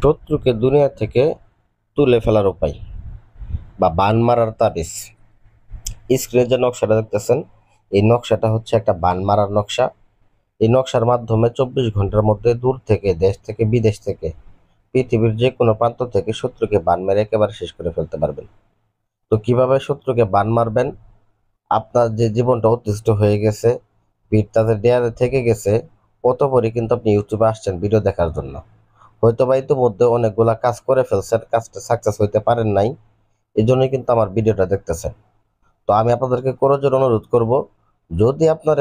শত্রুকে দুনিয়া থেকে তুলে ফেলার উপায় বা বান মারার তাবিজ। স্ক্রিনে যে নকশাটা দেখতেছেন, এই নকশাটা হচ্ছে একটা বান মারার নকশা। এই নকশার মাধ্যমে 24 ঘন্টার মধ্যে দূর থেকে, দেশ থেকে, বিদেশ থেকে, পৃথিবীর যে কোনো প্রান্ত থেকে শত্রুকে বান মেরে একেবারে শেষ করে ফেলতে পারবেন। তো কিভাবে শত্রুকে বান মারবেন? আপনার যে জীবনটা অতিষ্ঠ হয়ে গেছে, পিঠ তাদের দেয়ালে থেকে গেছে, অতঃপরই কিন্তু আপনি ইউটিউবে আসছেন ভিডিও দেখার জন্য। হয়তো বা ইতিমধ্যে অনেকগুলা কাজ করে ফেলছেন, কাজটা সাকসেস হইতে পারেন নাই, এই জন্যই কিন্তু আমার ভিডিওটা দেখতেছেন। তো আমি আপনাদেরকে করজোড়ে অনুরোধ করব, যদি আপনার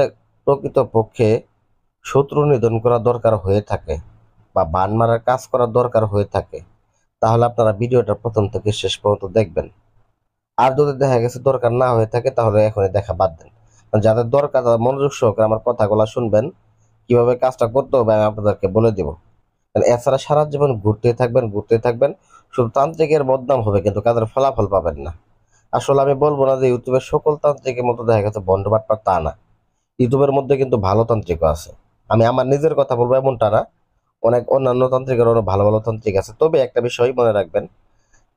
প্রকৃত পক্ষে শত্রু নিধন করা দরকার হয়ে থাকে বা বান মারার কাজ করার দরকার হয়ে থাকে, তাহলে আপনারা ভিডিওটা প্রথম থেকে শেষ পর্যন্ত দেখবেন। আর যদি দেখা গেছে দরকার না হয়ে থাকে, তাহলে এখনই দেখা বাদ দেন। যাদের দরকার তারা মনোযোগ সহকারে আমার কথাগুলো শুনবেন, কিভাবে কাজটা করতে হবে আমি আপনাদেরকে বলে দিব। এছাড়া সারা জীবন ঘুরতেই থাকবেন, শুধু তান্ত্রিকের বদনাম হবে কিন্তু কাজের ফলাফল পাবেন না। আসলে আমি বলবো না যে ইউটিউবের সকল তান্ত্রিকের মতো দেখা গেছে ভণ্ড বাটপার, তা না। ইউটিউবের মধ্যে কিন্তু ভালো তান্ত্রিকও আছে। আমি আমার নিজের কথা বলবো এমনটা না, অনেক অন্যান্য তান্ত্রিকের আরো ভালো ভালো তান্ত্রিক আছে। তবে একটা বিষয় মনে রাখবেন,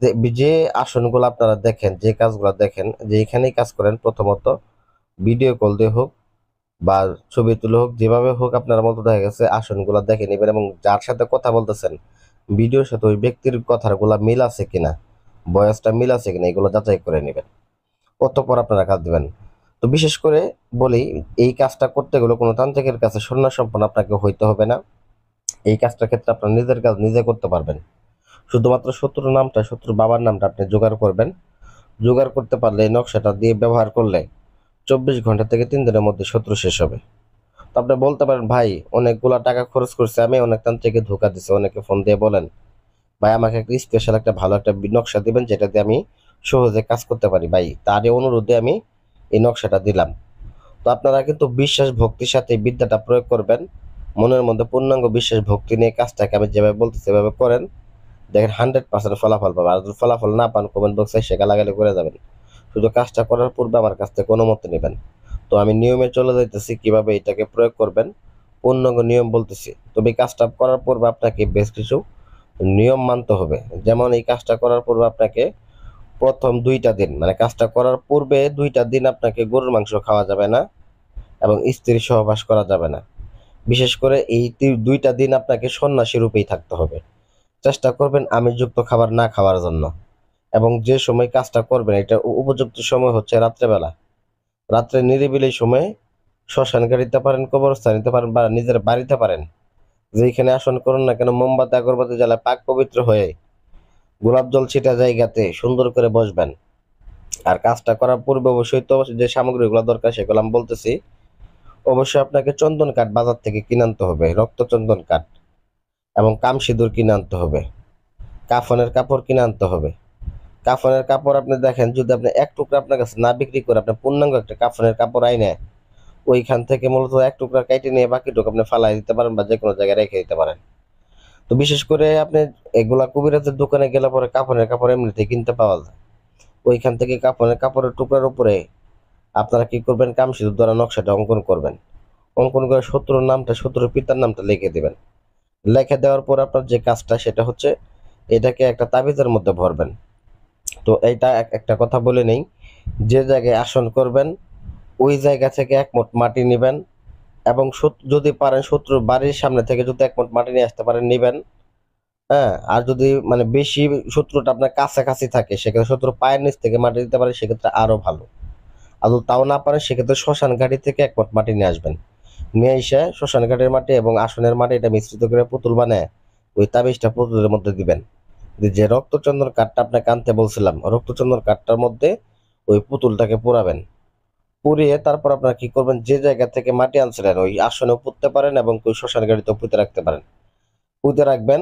যে যে আসনগুলো আপনারা দেখেন, যে কাজগুলো দেখেন, যে এখানেই কাজ করেন, প্রথমত ভিডিও কল দিয়ে হোক বা ছবি তুলে হোক, যেভাবে হোক আপনার মতো দেখা গেছে আসনগুলো দেখে নেবেন, এবং যার সাথে কথা বলতেছেন ভিডিওর সাথে ওই ব্যক্তির কথাগুলো মিল আছে কিনা, বয়সটা মিল আছে কিনা, এগুলো যাচাই করে নেবেন। অতঃপর আপনারা কাজ দিবেন। তো বিশেষ করে বলি, এই কাজটা করতে গেলে কোনো তান্ত্রিকের কাছে সম্পন্ন আপনাকে হইতে হবে না। এই কাজটার ক্ষেত্রে আপনার নিজের কাজ নিজে করতে পারবেন। শুধুমাত্র শত্রুর নামটা, শত্রুর বাবার নামটা আপনি জোগাড় করবেন। জোগাড় করতে পারলে এই নকশাটা দিয়ে ব্যবহার করলে 24 ঘন্টা থেকে 3 দিনের মধ্যে শত্রু শেষ হবে। তো আপনি বলতে পারেন, ভাই অনেকগুলা টাকা খরচ করছে, আমি অনেক তান্ত্রিকে ধোঁকা দিছে, অনেকে ফোন দিয়ে বলেন ভাই আমাকে একটা স্পেশাল একটা ভালো একটা নকশা দিবেন যেটা দিয়ে আমি সহজে কাজ করতে পারি। ভাই তারই অনুরোধে আমি এই নকশাটা দিলাম। তো আপনারা কিন্তু বিশ্বাস ভক্তির সাথে এই বিদ্যাটা প্রয়োগ করবেন। মনের মধ্যে পূর্ণাঙ্গ বিশ্বাস ভক্তি নিয়ে কাজটাকে আমি যেভাবে বলতেছি সেভাবে করেন, দেখেন 100% ফলাফল পাবেন। আর যদি ফলাফল না পান, কমেন্ট বক্সে সে গালাগালি করে যাবেন। শুধু কাজটা করার পূর্বে আমার কাছ থেকে অনুমতি নেবেন। তো আমি নিয়মে চলে যাইতেছি কিভাবে এটাকে প্রয়োগ করবেন, পূর্ণাঙ্গ নিয়ম বলতেছি। তবে এই কাজটা করার পূর্বে আপনাকে বেশ কিছু নিয়ম মানতে হবে। যেমন এই কাজটা করার পূর্বে আপনাকে প্রথম 2টা দিন, মানে কাজটা করার পূর্বে 2টা দিন আপনাকে গরুর মাংস খাওয়া যাবে না এবং স্ত্রীর সহবাস করা যাবে না। বিশেষ করে এই 2টা দিন আপনাকে সন্ন্যাসী রূপেই থাকতে হবে। চেষ্টা করবেন আমিষযুক্ত খাবার না খাওয়ার জন্য। এবং যে সময় কাজটা করবেন, এটা উপযুক্ত সময় হচ্ছে রাত্রেবেলা। রাত্রে নিরিবিলি সময়ে শ্মশান গাড়িতে পারেন, কবরস্থান নিতে পারেন, বা নিজের বাড়িতে পারেন, যেখানে আসন করুন না কেন, মোমবাতি আগরবাতি জ্বালায় পাক পবিত্র হয়ে গোলাপ জল ছিটা জায়গাতে সুন্দর করে বসবেন। আর কাজটা করার পূর্বে অবশ্যই তো যে সামগ্রীগুলো দরকার সেগুলো আমি বলতেছি। অবশ্যই আপনাকে চন্দন কাঠ বাজার থেকে কিনে আনতে হবে, রক্ত চন্দন কাঠ, এবং কাম সিঁদুর কিনে আনতে হবে, কাফনের কাপড় কিনে আনতে হবে। কাফনের কাপড় আপনি দেখেন, যদি আপনি এক টুকরা আপনার কাছে না বিক্রি করে আপনি পূর্ণাঙ্গ একটা কাফনের কাপড় আইনে ওইখান থেকে মূলত এক টুকরা কেটে নিয়ে বাকিটুকু আপনি ফালাই দিতে পারেন বা যে কোনো জায়গায় রেখে দিতে পারেন। তো বিশেষ করে আপনি এগুলা কবিরাজের দোকানে গেলে পরে কাফনের কাপড় এমনিতে কিনতে পাওয়া যায়। ওইখান থেকে কাফনের কাপড়ের টুকরার উপরে আপনারা কি করবেন, কামসিঁদুর দ্বারা নকশাটা অঙ্কন করবেন। অঙ্কন করে শত্রুর নামটা, শত্রুর পিতার নামটা লিখে দিবেন। লিখে দেওয়ার পর আপনার যে কাজটা সেটা হচ্ছে এটাকে একটা তাবিজের মধ্যে ভরবেন। তো এইটা একটা কথা বলে নেই, যে জায়গায় আসন করবেন ওই জায়গা থেকে 1 মুঠ মাটি নেবেন, এবং যদি পারেন শত্রুর বাড়ির সামনে থেকে যদি 1 মুঠ মাটি নিয়ে আসতে পারেন নিবেন। হ্যাঁ, আর যদি মানে বেশি শত্রুটা আপনার কাছাকাছি থাকে, সেক্ষেত্রে শত্রুর পায়ের নিচ থেকে মাটি দিতে পারে, সেক্ষেত্রে আরো ভালো। আর যদি তাও না পারেন, সেক্ষেত্রে শ্মশান ঘাটি থেকে 1 মুঠ মাটি নিয়ে আসবেন। নিয়ে এসে শ্মশান ঘাটের মাটি এবং আসনের মাটি এটা মিশ্রিত করে পুতুল বানায় ওই তাবিজটা পুতুলের মধ্যে দিবেন। যে রক্তচন্দন কাঠটা আপনাকে আনতে বলছিলাম, রক্তচন্দন কাঠটার মধ্যে ওই পুতুলটাকে পোড়াবেন। পুড়িয়ে তারপর আপনারা কি করবেন, যে জায়গা থেকে মাটি আনছিলেন ওই আসনেও পুঁততে পারেন এবং ওই শ্মশান গাড়িতেও পুঁতে রাখতে পারেন। পুঁতে রাখবেন।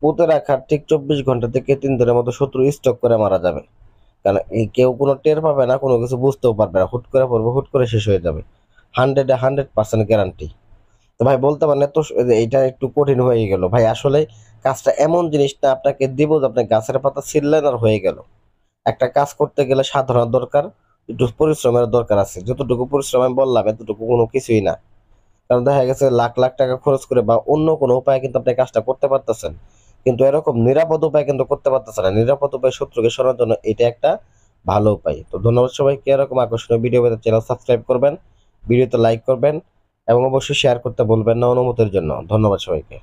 পুঁতে রাখার ঠিক 24 ঘন্টা থেকে 3 দিনের মতো শত্রু স্টক করে মারা যাবে। কারণ এই কেউ কোনো টের পাবে না, কোনো কিছু বুঝতেও পারবে না, হুট করে পড়বে, হুট করে শেষ হয়ে যাবে। 100% গ্যারান্টি। তো ভাই বলতে পারেন এত এইটা একটু কঠিন হয়ে গেল ভাই। আসলে কাজটা এমন জিনিস না আপনাকে দিব যে আপনি গাছের পাতা ছিঁড়লেন আর হয়ে গেল। একটা কাজ করতে গেলে সাধনার দরকার, একটু পরিশ্রমের দরকার আছে। যতটুকু পরিশ্রম আমি বললাম এতটুকু কোনো কিছুই না। কারণ দেখা গেছে লাখ লাখ টাকা খরচ করে বা অন্য কোনো উপায়ে কিন্তু আপনি কাজটা করতে পারতেছেন, কিন্তু এরকম নিরাপদ উপায় কিন্তু করতে পারতেছে না। নিরাপদ উপায় শত্রুকে সরানোর জন্য এটা একটা ভালো উপায়। তো ধন্যবাদ সবাইকে। এরকম আকর্ষণীয় ভিডিও পেতে চ্যানেল সাবস্ক্রাইব করবেন, ভিডিওতে লাইক করবেন এবং অবশ্যই শেয়ার করতে বলবেন না অনুমতির জন্য। ধন্যবাদ সবাইকে।